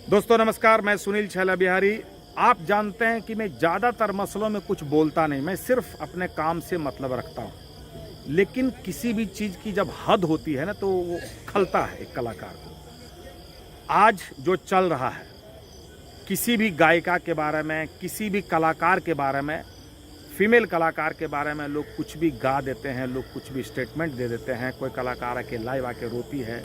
दोस्तों नमस्कार, मैं सुनील छैला बिहारी। आप जानते हैं कि मैं ज़्यादातर मसलों में कुछ बोलता नहीं, मैं सिर्फ अपने काम से मतलब रखता हूँ। लेकिन किसी भी चीज़ की जब हद होती है ना तो वो खलता है एक कलाकार को। आज जो चल रहा है, किसी भी गायिका के बारे में, किसी भी कलाकार के बारे में, फीमेल कलाकार के बारे में लोग कुछ भी गा देते हैं, लोग कुछ भी स्टेटमेंट दे देते हैं। कोई कलाकार आके लाइव आके रोती है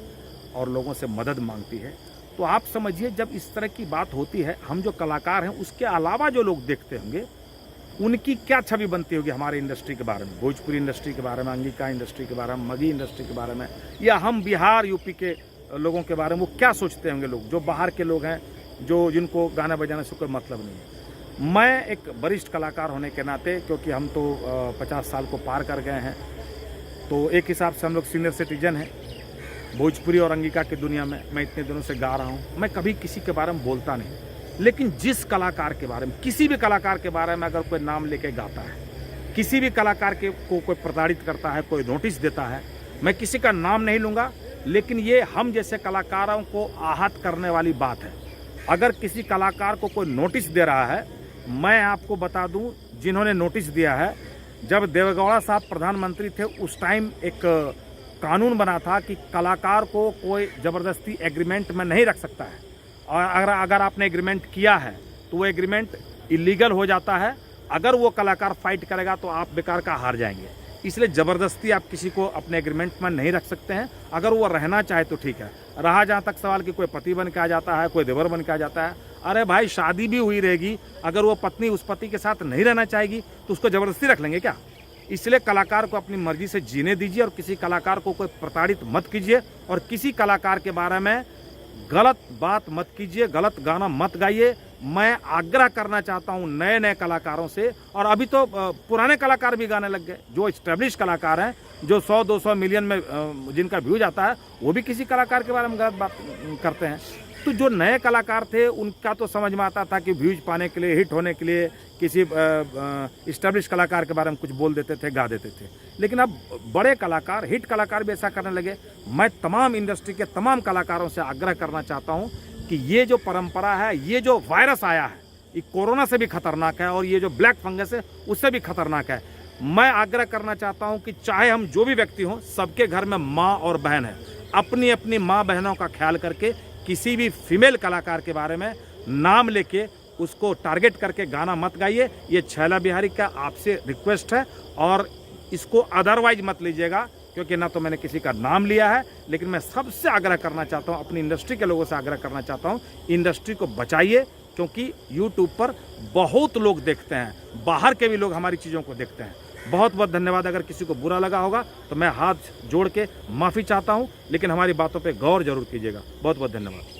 और लोगों से मदद मांगती है। तो आप समझिए, जब इस तरह की बात होती है, हम जो कलाकार हैं उसके अलावा जो लोग देखते होंगे उनकी क्या छवि बनती होगी हमारे इंडस्ट्री के बारे में, भोजपुरी इंडस्ट्री के बारे में, अंगिका इंडस्ट्री के बारे में, मगही इंडस्ट्री के बारे में, या हम बिहार यूपी के लोगों के बारे में वो क्या सोचते होंगे। लोग जो बाहर के लोग हैं, जो जिनको गाना बजाने से कोई मतलब नहीं है। मैं एक वरिष्ठ कलाकार होने के नाते, क्योंकि हम तो 50 साल को पार कर गए हैं, तो एक हिसाब से हम लोग सीनियर सिटीजन हैं भोजपुरी और अंगिका की दुनिया में। मैं इतने दिनों से गा रहा हूँ, मैं कभी किसी के बारे में बोलता नहीं, लेकिन जिस कलाकार के बारे में, किसी भी कलाकार के बारे में अगर कोई नाम लेके गाता है, किसी भी कलाकार के को कोई प्रताड़ित करता है, कोई नोटिस देता है, मैं किसी का नाम नहीं लूँगा, लेकिन ये हम जैसे कलाकारों को आहत करने वाली बात है। अगर किसी कलाकार को कोई नोटिस दे रहा है, मैं आपको बता दूँ, जिन्होंने नोटिस दिया है, जब देवेगौड़ा साहब प्रधानमंत्री थे उस टाइम एक कानून बना था कि कलाकार को कोई ज़बरदस्ती एग्रीमेंट में नहीं रख सकता है, और अगर आपने एग्रीमेंट किया है तो वो एग्रीमेंट इलीगल हो जाता है। अगर वो कलाकार फाइट करेगा तो आप बेकार का हार जाएंगे। इसलिए ज़बरदस्ती आप किसी को अपने एग्रीमेंट में नहीं रख सकते हैं। अगर वो रहना चाहे तो ठीक है। रहा जहाँ तक सवाल कि कोई पति बन के आ जाता है, कोई देवर बन के आ जाता है, अरे भाई शादी भी हुई रहेगी, अगर वो पत्नी उस पति के साथ नहीं रहना चाहेगी तो उसको ज़बरदस्ती रख लेंगे क्या? इसलिए कलाकार को अपनी मर्जी से जीने दीजिए और किसी कलाकार को कोई प्रताड़ित मत कीजिए, और किसी कलाकार के बारे में गलत बात मत कीजिए, गलत गाना मत गाइए। मैं आग्रह करना चाहता हूं नए नए कलाकारों से, और अभी तो पुराने कलाकार भी गाने लग गए, जो एस्टेब्लिश कलाकार हैं, जो 100-200 मिलियन में जिनका व्यूज आता है, वो भी किसी कलाकार के बारे में गलत बात करते हैं। तो जो नए कलाकार थे उनका तो समझ में आता था कि व्यूज पाने के लिए, हिट होने के लिए किसी इस्टेब्लिश कलाकार के बारे में कुछ बोल देते थे, गा देते थे। लेकिन अब बड़े कलाकार, हिट कलाकार भी ऐसा करने लगे। मैं तमाम इंडस्ट्री के तमाम कलाकारों से आग्रह करना चाहता हूं कि ये जो परंपरा है, ये जो वायरस आया है, ये कोरोना से भी खतरनाक है, और ये जो ब्लैक फंगस है उससे भी खतरनाक है। मैं आग्रह करना चाहता हूं कि चाहे हम जो भी व्यक्ति हों, सबके घर में माँ और बहन है। अपनी अपनी माँ बहनों का ख्याल करके किसी भी फीमेल कलाकार के बारे में नाम लेके उसको टारगेट करके गाना मत गाइए। ये छैला बिहारी का आपसे रिक्वेस्ट है, और इसको अदरवाइज मत लीजिएगा, क्योंकि ना तो मैंने किसी का नाम लिया है। लेकिन मैं सबसे आग्रह करना चाहता हूँ, अपनी इंडस्ट्री के लोगों से आग्रह करना चाहता हूँ, इंडस्ट्री को बचाइए, क्योंकि यूट्यूब पर बहुत लोग देखते हैं, बाहर के भी लोग हमारी चीज़ों को देखते हैं। बहुत बहुत धन्यवाद। अगर किसी को बुरा लगा होगा तो मैं हाथ जोड़ के माफ़ी चाहता हूं, लेकिन हमारी बातों पे गौर जरूर कीजिएगा। बहुत बहुत धन्यवाद।